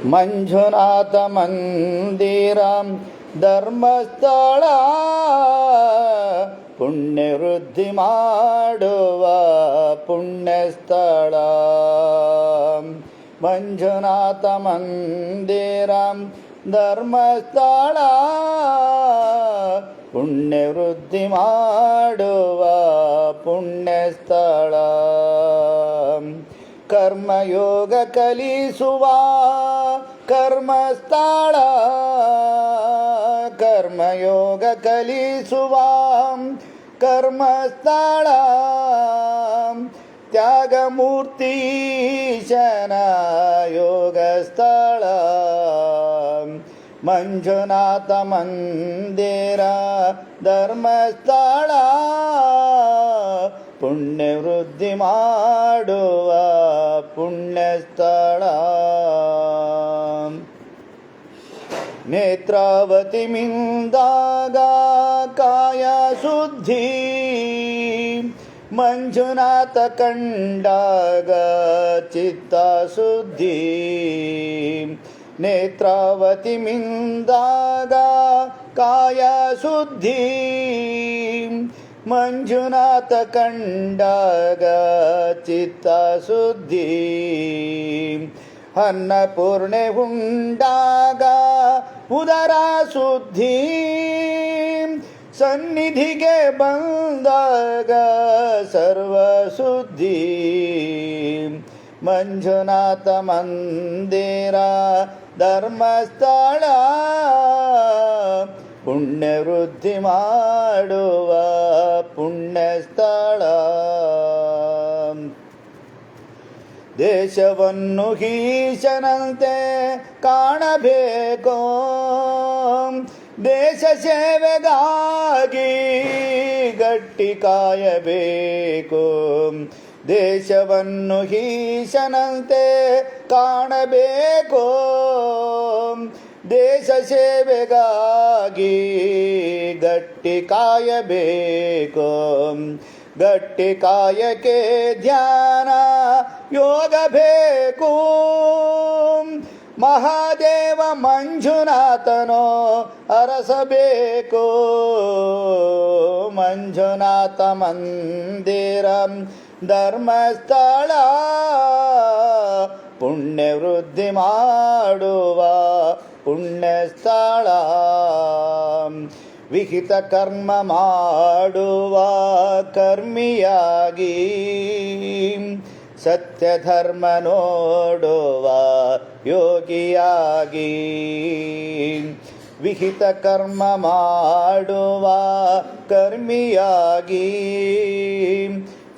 ಮಂಜುನಾಥ ಮಂದಿರಂ ಧರ್ಮಸ್ಥಳ ಪುಣ್ಯವೃದ್ಧಿ ಮಾಡುವ ಪುಣ್ಯಸ್ಥಳ. ಮಂಜುನಾಥ ಮಂದಿರಂ ಧರ್ಮಸ್ಥಳ ಪುಣ್ಯವೃದ್ಧಿ ಮಾಡುವ ಪುಣ್ಯಸ್ಥಳ. ಕರ್ಮಯೋಗ ಕಲಿಸುವ ಕರ್ಮಸ್ಥಳ, ಕರ್ಮಯೋಗ ಕಲಿಸುವ ಕರ್ಮಸ್ಥಳ. ತ್ಯಾಗಮೂರ್ತೀಶನ ಯೋಗಸ್ಥಳ. ಮಂಜುನಾಥ ಮಂದಿರ ಧರ್ಮಸ್ಥಳ ಪುಣ್ಯವೃದ್ಧಿ ಮಾಡುವ ಪುಣ್ಯಸ್ಥಳ. ನೇತ್ರಾವತಿ ಮಿಂದಾಗ ಕಾಯ ಶುದ್ಧಿ, ಮಂಜುನಾಥ ಕಂಡಾಗ ಚಿತ್ತ ಶುದ್ಧಿ. ನೇತ್ರಾವತಿ ಮಿಂದಾಗ ಕಾಯ ಶುದ್ಧಿ, ಮಂಜುನಾಥ ಕಂಡಾಗ ಚಿತ್ತ ಶುದ್ಧಿ. ಅನ್ನಪೂರ್ಣೆ ಉಂಡಾಗ ಉದರ ಶುದ್ಧಿ, ಸನ್ನಿಧಿಗೆ ಬಂದಾಗ ಸರ್ವ ಶುದ್ಧಿ. ಮಂಜುನಾಥ ಮಂದಿರ ಧರ್ಮಸ್ಥಳ ಪುಣ್ಯವೃದ್ಧಿ ಮಾಡುವ ಪುಣ್ಯಸ್ಥಳ. ದೇಶವನ್ನು ಈಶನಂತೆ ಕಾಣಬೇಕು, ದೇಶ ಸೇವೆಗಾಗಿ ಗಟ್ಟಿ ಕಾಯಬೇಕು. ದೇಶವನ್ನು ಈಶನಂತೆ ಕಾಣಬೇಕು, ದೇಶ ಸೇವೆಗಾಗಿ ಗಟ್ಟಿ ಕಾಯಬೇಕು. ಗಟ್ಟಿ ಕಾಯಕ್ಕೆ ಧ್ಯಾನ ಯೋಗ ಬೇಕು. ಮಹಾದೇವ ಮಂಜುನಾಥನೋ ಅರಸಬೇಕು. ಮಂಜುನಾಥ ಮಂದಿರಂ ಧರ್ಮಸ್ಥಳ ಪುಣ್ಯವೃದ್ಧಿ ಮಾಡುವ ಪುಣ್ಯಸ್ಥಳ. ವಿಹಿತ ಕರ್ಮ ಮಾಡುವ ಕರ್ಮಿಯಾಗಿ, ಸತ್ಯ ಧರ್ಮ ನೋಡುವ ಯೋಗಿಯಾಗಿ. ವಿಹಿತ ಕರ್ಮ ಮಾಡುವ ಕರ್ಮಿಯಾಗಿ,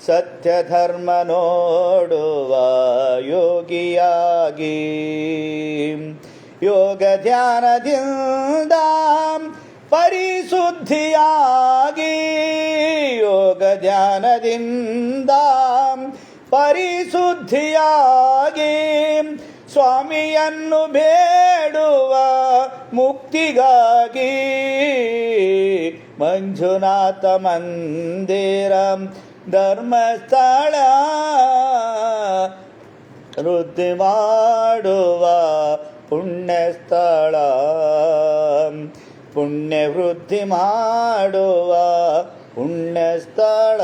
ಸತ್ಯ ಧರ್ಮ ನೋಡುವ ಯೋಗಿಯಾಗಿ. ಯೋಗ ಧ್ಯಾನದಿಂದ ಪರಿಶುದ್ಧಿಯಾಗಿ, ಯೋಗ ಧ್ಯಾನದಿಂದ ಪರಿಶುದ್ಧಿಯಾಗಿ. ಸ್ವಾಮಿಯನ್ನು ಬೇಡುವ ಮುಕ್ತಿಗಾಗಿ, ಮಂಜುನಾಥ ಮಂದಿರಂ ಧರ್ಮಸ್ಥಳ ವೃದ್ಧಿ ಮಾಡುವ ಪುಣ್ಯಸ್ಥಳ. ಪುಣ್ಯವೃದ್ಧಿ ಮಾಡುವ ಪುಣ್ಯಸ್ಥಳ.